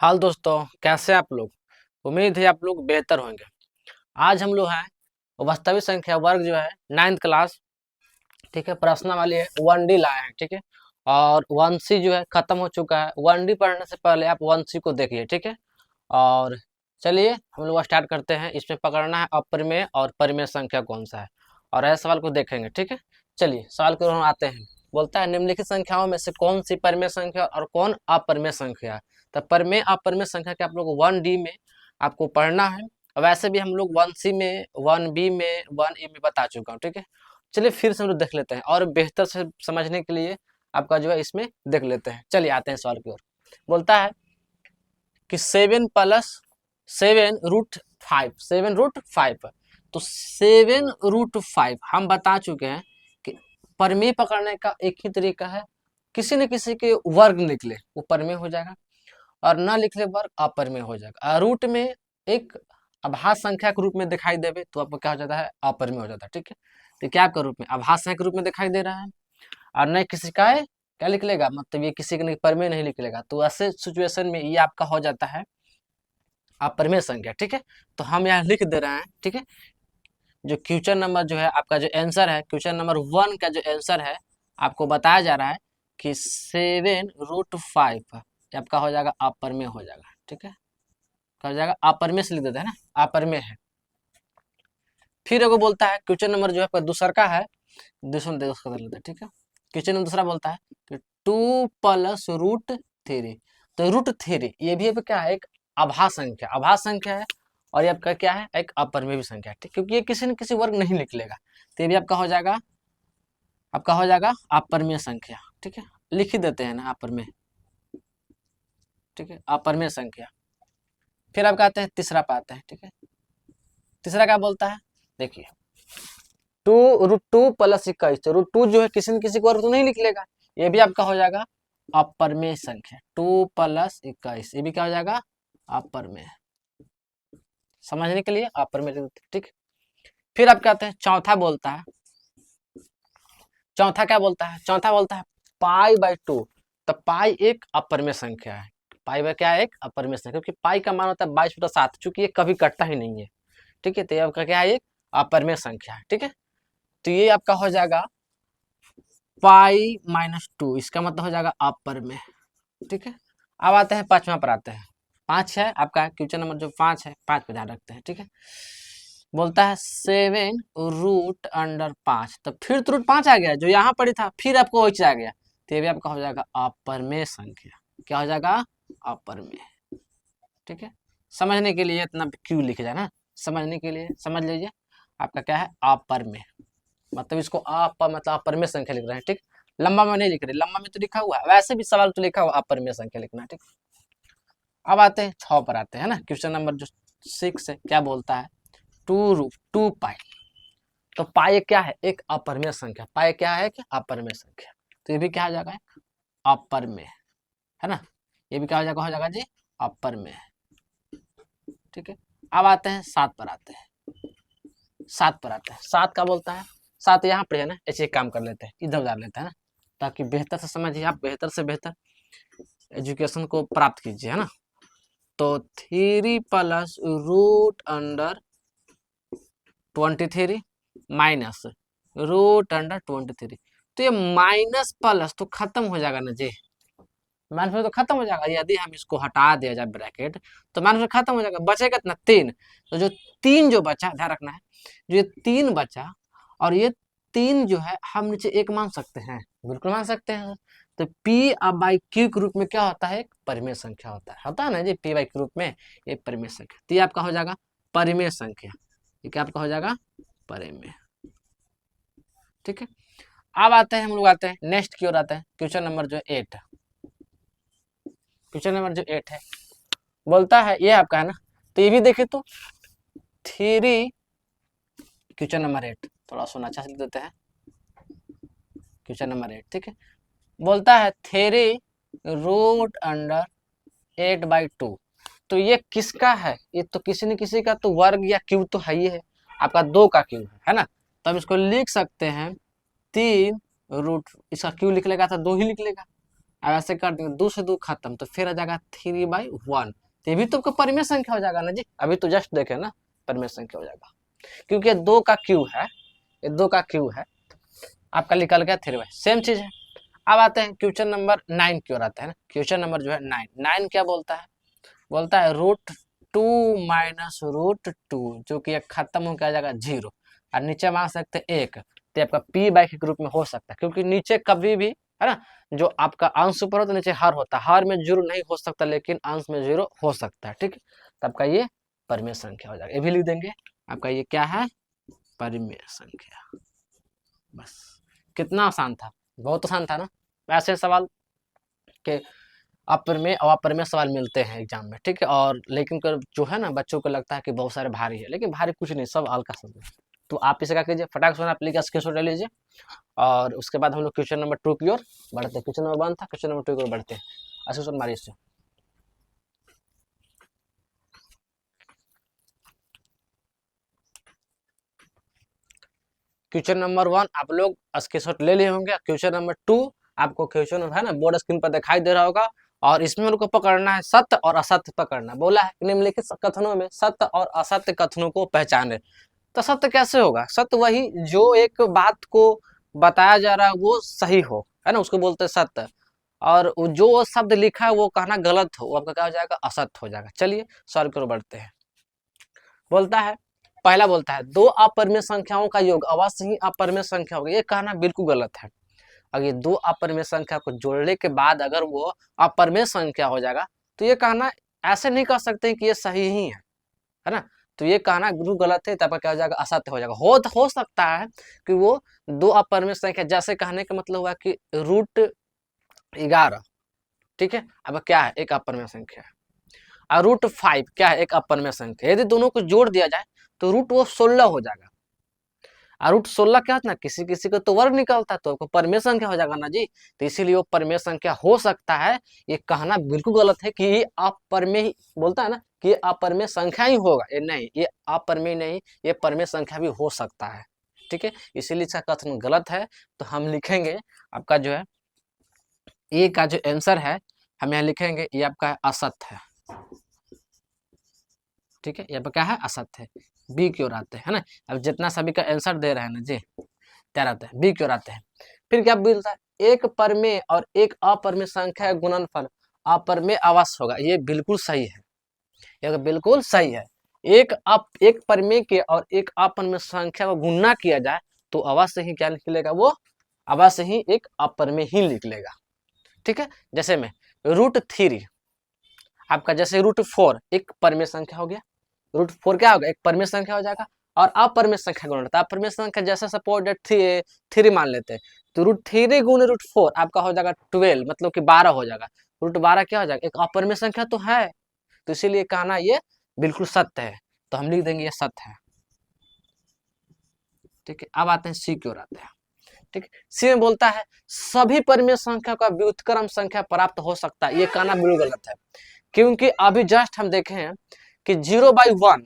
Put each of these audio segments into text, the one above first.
हाल दोस्तों, कैसे आप लोग। उम्मीद है आप लोग बेहतर होंगे। आज हम लोग हैं वास्तविक संख्या वर्ग जो है 9th क्लास, ठीक है, प्रश्न वाली है 1D लाए हैं, ठीक है। और 1C जो है खत्म हो चुका है। 1D पढ़ने से पहले आप 1C को देखिए, ठीक है। और चलिए हम लोग स्टार्ट करते हैं। इसमें पकड़ना है अपरिमेय और परिमेय संख्या कौन सा है, और ऐसे सवाल को देखेंगे, ठीक है। चलिए सवाल की ओर हम आते हैं। बोलता है निम्नलिखित संख्याओं में से कौन सी परिमेय संख्या और कौन अपरिमेय संख्या है। तो परिमेय अपरिमेय संख्या के आप लोग 1D में आपको पढ़ना है। वैसे भी हम लोग 1C में, 1B में, 1A में बता चुका हूँ, ठीक है। चलिए फिर से हम लोग देख लेते हैं और बेहतर से समझने के लिए आपका जो है इसमें देख लेते हैं। चलिए आते हैं सवाल की ओर। बोलता है कि 7 + 7√5, 7√5। तो 7√5 हम बता चुके हैं कि परिमेय पकड़ने का एक ही तरीका है, किसी न किसी के वर्ग निकले वो परिमेय हो जाएगा, और ना लिखले वर्ग अपरिमेय हो जाएगा। रूट में एक अभाज्य संख्या के रूप में दिखाई देवे तो आपको क्या हो जाता है, अपरिमेय हो जाता है, ठीक है। तो क्या के रूप में, अभाज्य संख्या के रूप में दिखाई दे रहा है, और न किसी का है क्या निकलेगा, मतलब ये किसी के परिमेय नहीं निकलेगा। तो ऐसे सिचुएशन में ये आपका हो जाता है अपरिमेय संख्या, ठीक है। तो हम यहाँ लिख दे रहे हैं, ठीक है। जो क्वेश्चन नंबर जो है आपका जो आंसर है, क्वेश्चन नंबर 1 का जो आंसर है आपको बताया जा रहा है कि 7√5 आपका हो जाएगा अपरिमेय हो जाएगा, ठीक है। क्या हो जाएगा, अपरिमेय से लिख देते हैं ना, अपरिमेय है। फिर एगो बोलता है क्वेश्चन नंबर जो है आपका दूसरा का है, दूसरा दे उसका कर लेते हैं, ठीक है। क्वेश्चन नंबर दूसरा बोलता है कि 2 + √3। तो √3 ये भी क्या है, एक अभाज्य संख्या, अभाज्य संख्या है। और ये आपका क्या है, एक अपरिमेय भी संख्या है, ठीक, क्योंकि ये किसी न किसी वर्ग नहीं निकलेगा। तो ये भी आपका हो जाएगा, अपरिमेय संख्या, ठीक है। लिख ही देते हैं ना अपरिमेय, ठीक है, अपरिमेय संख्या। फिर आपका आते हैं तीसरा पे आते हैं, ठीक है। तीसरा क्या बोलता है, देखिए 2√2 + 21। तो √2 जो है किसी न किसी को वर्ग तो नहीं निकलेगा, ये भी आपका हो जाएगा अपरिमेय संख्या। 2 + 21 ये भी क्या हो जाएगा, अपरिमेय। समझने के लिए अपरिमेय, ठीक। फिर आप कहते हैं चौथा बोलता है, चौथा क्या बोलता है, चौथा बोलता है π/2। तो पाई एक अपरिमेय संख्या है, पाई बाय क्या है, एक अपरिमेय संख्या, क्योंकि पाई का मान होता है 22/7, चूंकि ये कभी कटता ही नहीं है, ठीक है। तो ये आपका क्या है, एक अपरिमेय संख्या है, ठीक है। तो ये आपका हो जाएगा π-2, इसका मतलब हो जाएगा अपरिमेय, ठीक है। अब आते हैं पांचवा पर आते हैं। 5 है आपका क्वेश्चन नंबर जो 5 है, 5 पे ध्यान रखते हैं, ठीक है। बोलता है 7√5। तो फिर तो √5 आ गया जो यहाँ पर ही था, फिर आपको वही चीज आ गया। तो ये भी आपका हो जाएगा अपरिमेय संख्या। क्या हो जाएगा, अपरिमेय, ठीक है। समझने के लिए इतना क्यों लिखा जाए ना, समझने के लिए समझ लीजिए। आपका क्या है, अपरिमेय, मतलब इसको मतलब अपरिमेय संख्या लिख रहे हैं, ठीक। लंबा में नहीं लिख रहे, लंबा में तो लिखा हुआ है, वैसे भी सवाल तो लिखा हुआ अपरिमेय संख्या लिखना, ठीक। अब आते हैं 6 पर आते हैं ना, क्वेश्चन नंबर जो 6 है, क्या बोलता है 2π। तो पाई क्या है, एक अपरिमेय संख्या, पाई क्या है, कि अपरिमेय संख्या। तो ये भी क्या हो जाएगा, अपरिमेय, है ना। ये भी क्या हो जाएगा जी, अपरिमेय, ठीक है। अब आते हैं 7 पर आते हैं, 7 पर आते हैं। 7 का बोलता है, 7 यहाँ पर है ना, ऐसे काम कर लेते हैं, इधर उधर लेते हैं ना, ताकि बेहतर से समझिए, आप बेहतर से बेहतर एजुकेशन को प्राप्त कीजिए, है ना। तो 3 + √23 माइनस √23। तो ये माइनस प्लस तो खत्म हो जाएगा ना जी, माइनस में तो खत्म हो जाएगा। यदि हम इसको हटा दिया जाए ब्रैकेट, तो माइनस में खत्म हो जाएगा, बचेगा कितना, 3। तो जो 3 जो बचा, ध्यान रखना है, जो ये 3 बचा, और ये 3 जो है हम नीचे 1 मान सकते हैं, बिल्कुल मान सकते हैं। तो p/q के रूप में क्या होता है, एक परिमेय संख्या होता है ना जी, p/q के रूप में ये परिमेय संख्या। तो ये आपका हो जाएगा परिमेय संख्या, ये क्या आपका हो जाएगा, परिमेय, ठीक है। अब आते हैं, हम लोग आते हैं नेक्स्ट की ओर आते हैं, क्वेश्चन नंबर जो 8, क्वेश्चन नंबर जो 8 है, बोलता है ये आपका है ना। तो ये भी देखे तो 3, क्वेश्चन नंबर 8 थोड़ा सुना अच्छा से लिख देते हैं, क्वेश्चन नंबर 8, ठीक है। बोलता है 3√8/2। तो ये किसका है, ये तो किसी न किसी का तो वर्ग या क्यूब तो है ही है, आपका 2 का क्यूब है ना। तो हम इसको लिख सकते हैं 3 रूट, इसका क्यूब लिख लेगा तो 2 ही लिख लेगा, अब ऐसे कर देंगे 2 से 2 खत्म, तो फिर आ जाएगा 3/1। ये भी तो आपका परिमेय संख्या हो जाएगा ना जी, अभी तो जस्ट देखे ना, परिमेय संख्या हो जाएगा, क्योंकि ये 2 का क्यू है, ये 2 का क्यू है, आपका निकल गया 3/, सेम चीज है। अब आते हैं क्वेश्चन नंबर 9 की ओर आते हैं ना। क्वेश्चन नंबर जो है 9 क्या बोलता है, बोलता है √2 माइनस √2, जो कि एक खत्म हो क्या जाएगा 0, और नीचे मान सकते हैं 1, तो आपका p/, के ग्रुप में हो सकता है, क्योंकि नीचे कभी भी है ना, जो आपका अंश ऊपर हो तो नीचे हर होता है, हर में 0 नहीं हो सकता, लेकिन अंश में 0 हो सकता है, ठीक है। तो आपका ये परिमेय संख्या हो जाएगा, ये भी लिख देंगे, आपका ये क्या है, परिमेय संख्या। बस, कितना आसान था, बहुत आसान था ना। ऐसे सवाल के अपरिमेय और अपरिमेय सवाल मिलते हैं एग्जाम में, ठीक है। और लेकिन जो है ना, बच्चों को लगता है कि बहुत सारे भारी है, लेकिन भारी कुछ नहीं, सब हल्का सब है। तो आप इसे क्या कीजिए, फटाक से आप लिखिए, स्क्रीनशॉट ले लीजिए, और उसके बाद हम लोग क्वेश्चन नंबर 2 की ओर बढ़ते हैं। क्वेश्चन नंबर 1 था, क्वेश्चन नंबर 2 की ओर बढ़ते हैं। स्क्रीनशॉट मारिए इससे। क्वेश्चन नंबर 1 आप लोग स्क्रीनशॉट ले लिए होंगे। क्वेश्चन नंबर 2 आपको क्वेश्चन है ना, बोर्ड स्क्रीन पर दिखाई दे रहा होगा, और इसमें उनको पकड़ना है, सत्य और असत्य पकड़ना। बोला है निम्नलिखित कथनों में सत्य और असत्य कथनों को पहचाने। तो सत्य कैसे होगा, सत्य वही जो एक बात को बताया जा रहा है वो सही हो, है ना, उसको बोलते हैं सत्य। और जो शब्द लिखा है वो कहना गलत हो, वो आपका क्या हो जाएगा, असत्य हो जाएगा। चलिए सॉल्व करो, बढ़ते हैं। बोलता है, पहला बोलता है 2 अपरिमेय संख्याओं का योग अवश्य ही अपरिमेय संख्या होगी। ये कहना बिल्कुल गलत है। अगर ये 2 अपरिमेय संख्या को जोड़ने के बाद अगर वो अपरिमेय संख्या हो जाएगा, तो ये कहना ऐसे नहीं कह सकते कि ये सही ही है ना। तो ये कहना बिल्कुल गलत है, तब क्या हो जाएगा, असत्य हो जाएगा। हो सकता है कि वो 2 अपरिमेय संख्या, जैसे कहने का मतलब हुआ कि √11, ठीक है, अब क्या है, एक अपरिमेय संख्या है। और √5 क्या है, एक अपरिमेय संख्या। यदि दोनों को जोड़ दिया जाए तो रूट वो 16 हो जाएगा। और √16 क्या होता है ना, किसी किसी को तो वर्ग निकलता है, तो आपको परिमेय संख्या हो जाएगा ना जी। तो इसीलिए वो परिमेय संख्या हो सकता है। ये कहना बिल्कुल गलत है कि ये अपरिमेय, बोलता है ना कि ये अपरिमेय संख्या ही होगा, ये नहीं, ये अपरिमेय नहीं, ये परिमेय संख्या भी हो सकता है, ठीक है। इसीलिए इसका कथन गलत है। तो हम लिखेंगे आपका जो है ए का जो आंसर है, हम यहाँ लिखेंगे ये आपका असत्य है, ठीक है। यहाँ पर क्या है, असत्य है। बी की ओर आते हैं ना। अब जितना सभी का आंसर दे रहे हैं ना जी, तैयार आते हैं, बी की ओर आते हैं। फिर क्या बोलता है, एक परिमेय और एक अपरिमेय संख्या का गुणनफल अपरिमेय अवश्य होगा। ये बिल्कुल सही है, ये बिल्कुल सही है। एक परिमेय के और एक अपरिमेय संख्या को गुणा किया जाए तो अवश्य ही क्या निकलेगा, वो अवश्य ही एक अपरिमेय ही निकलेगा, ठीक है। जैसे में √3 आपका, जैसे √4 एक परिमेय संख्या हो गया, √4 क्या होगा, एक परिमेय संख्या हो जाएगा। और अपरिमेय संख्या गुणा होता है, अपरिमेय संख्या जैसे सपोज 3 मान लेते हैं, तो √3 गुणे √4 आपका हो जाएगा 12, मतलब कि 12 हो जाएगा। √12 क्या हो जाएगा, एक अपरिमेय संख्या तो है, तो इसीलिए कहना ये बिल्कुल सत्य है। तो हम लिख देंगे ये सत्य है, ठीक है। अब आते हैं सी की ओर आते हैं, ठीक है। सी में बोलता है सभी परिमेय संख्या का व्युत्क्रम संख्या प्राप्त हो सकता है। ये कहना बिल्कुल गलत है, क्योंकि अभी जस्ट हम देखे हैं कि 0/1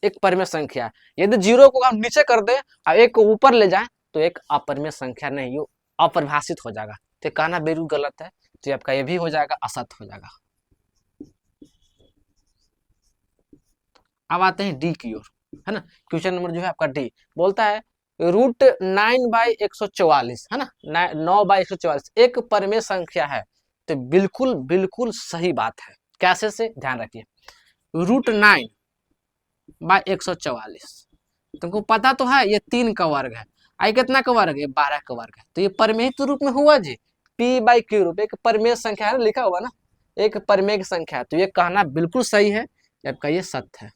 एक परिमेय संख्या है। यदि 0 को हम नीचे कर दे और 1 को ऊपर ले जाए तो एक अपरिमेय संख्या नहीं, ये अपरिभाषित हो जाएगा। तो कहना बिल्कुल गलत है, तो आपका ये भी हो जाएगा, असत्य हो जाएगा। अब आते हैं डी की ओर, है ना। क्वेश्चन नंबर जो है आपका डी बोलता है √9/144, है ना, 9/144 एक परिमेय संख्या है। तो बिल्कुल बिल्कुल सही बात है। कैसे से, ध्यान रखिए, √9/144 तुमको पता तो है ये 3 का वर्ग है, आई कितना का वर्ग है, 12 का वर्ग है। तो ये परिमेय रूप में हुआ जी, p/q रूप, एक परिमेय संख्या है, लिखा हुआ ना, एक परिमेय की संख्या। तो ये कहना बिल्कुल सही है, आपका ये सत्य है,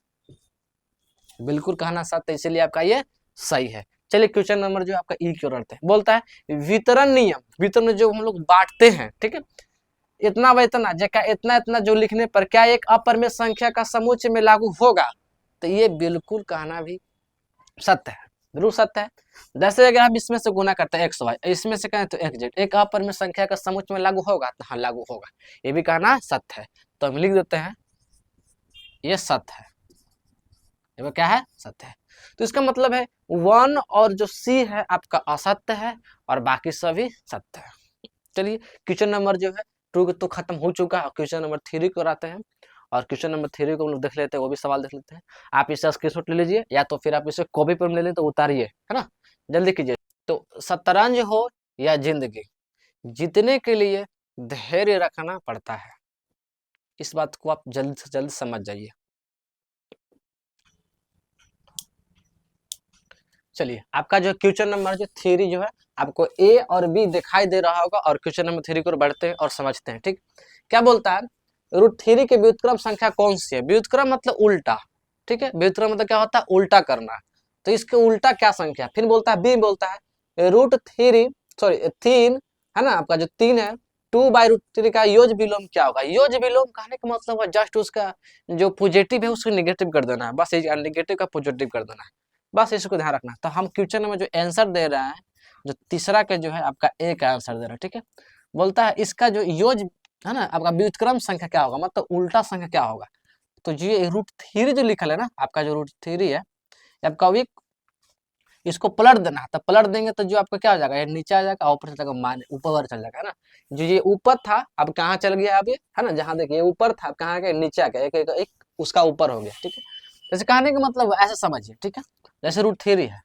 बिल्कुल कहना सत्य, इसलिए आपका ये सही है। चलिए क्वेश्चन नंबर जो आपका ई की ओर है, बोलता है वितरण नियम, वितरण जो हम लोग बांटते हैं, ठीक है, इतना व इतना जगह इतना इतना जो लिखने पर क्या एक अपरिमेय संख्या का समूचे में लागू होगा। तो ये बिल्कुल कहना भी सत्य है, बिल्कुल सत्य है। जैसे अगर हम इसमें से गुना करते हैं XY, इसमें से कहें तो XZ, एक अपरिमेय संख्या का समूच में लागू होगा, तो हाँ लागू होगा, ये भी कहना सत्य है। तो हम लिख देते हैं ये सत्य है, ये क्या है, सत्य है। तो इसका मतलब है 1 और जो C है आपका असत्य है और बाकी सभी सत्य है। चलिए क्वेश्चन नंबर जो है 2 तो खत्म हो चुका है। क्वेश्चन नंबर 3 को कराते हैं, और क्वेश्चन नंबर 3 को हम लोग देख लेते हैं, वो भी सवाल देख लेते हैं। आप इसे स्क्रीनशॉट ले लीजिए, या तो फिर आप इसे कॉपी पर ले लें तो उतारिए, है ना, जल्दी कीजिए। तो शतरंज हो या जिंदगी, जीतने के लिए धैर्य रखना पड़ता है। इस बात को आप जल्द से जल्द समझ जाइए। चलिए, आपका जो क्वेश्चन नंबर जो 3 जो है, आपको ए और बी दिखाई दे रहा होगा, और क्वेश्चन नंबर 3 को बढ़ते हैं और समझते हैं। ठीक, क्या बोलता है, √3 के व्युत्क्रम संख्या कौन सी है? व्युत्क्रम मतलब उल्टा, ठीक है, व्युत्क्रम मतलब क्या होता है, उल्टा करना। तो इसके उल्टा क्या संख्या? फिर बोलता है, बी बोलता है √3 सॉरी 3 है ना, आपका जो 3 है, 2/√3 का योज विलोम क्या होगा? योज विलोम कहने का मतलब है जस्ट उसका जो पॉजिटिव है उसको निगेटिव कर देना है, बस नेगेटिव का पॉजिटिव कर देना है, बस इसको ध्यान रखना। तो हम क्वेश्चन में जो आंसर दे रहे हैं, जो तीसरा का जो है आपका ए का आंसर दे रहा है। ठीक है, बोलता है इसका जो योज है ना, आपका व्युत्क्रम संख्या क्या होगा, मतलब उल्टा संख्या क्या होगा? तो ये √3 जो लिखल है ना, आपका जो √3 है, आपका वीक इसको पलट देना है। तो पलट देंगे तो जो आपका क्या हो जाएगा, ये नीचे आ जाएगा, ऊपर चल जाएगा, मान ऊपर चल जाएगा, है ना। जो ये ऊपर था अब कहाँ चल गया, अब ये है ना, जहाँ देखिए ऊपर था अब कहाँ गया, नीचे आ गया, एक उसका ऊपर हो गया। ठीक है, जैसे कहने का मतलब ऐसे समझिए। ठीक है, जैसे √3 है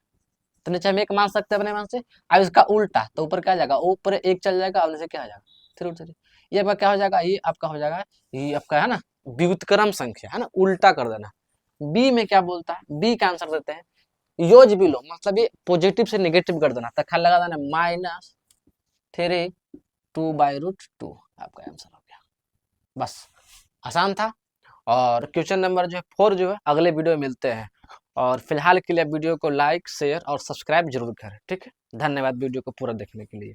तो नीचे हम 1 मान सकते हैं अपने मान से, अब इसका उल्टा तो ऊपर क्या जाएगा, ऊपर 1 चल जाएगा, अब नीचे क्या हो जाएगा 3√3। ये आपका क्या हो जाएगा, ये आपका हो जाएगा, ये आपका है ना व्युत्क्रम संख्या, है ना, उल्टा कर देना। बी में क्या बोलता है, बी का आंसर देते हैं योज बिलो, मतलब ये पॉजिटिव से नेगेटिव कर देना, तक लगा देना -3 2/√2, आपका आंसर हो गया। बस, आसान था। और क्वेश्चन नंबर जो है 4 जो है अगले वीडियो में मिलते हैं। और फिलहाल के लिए वीडियो को लाइक शेयर और सब्सक्राइब जरूर करें। ठीक है, धन्यवाद वीडियो को पूरा देखने के लिए।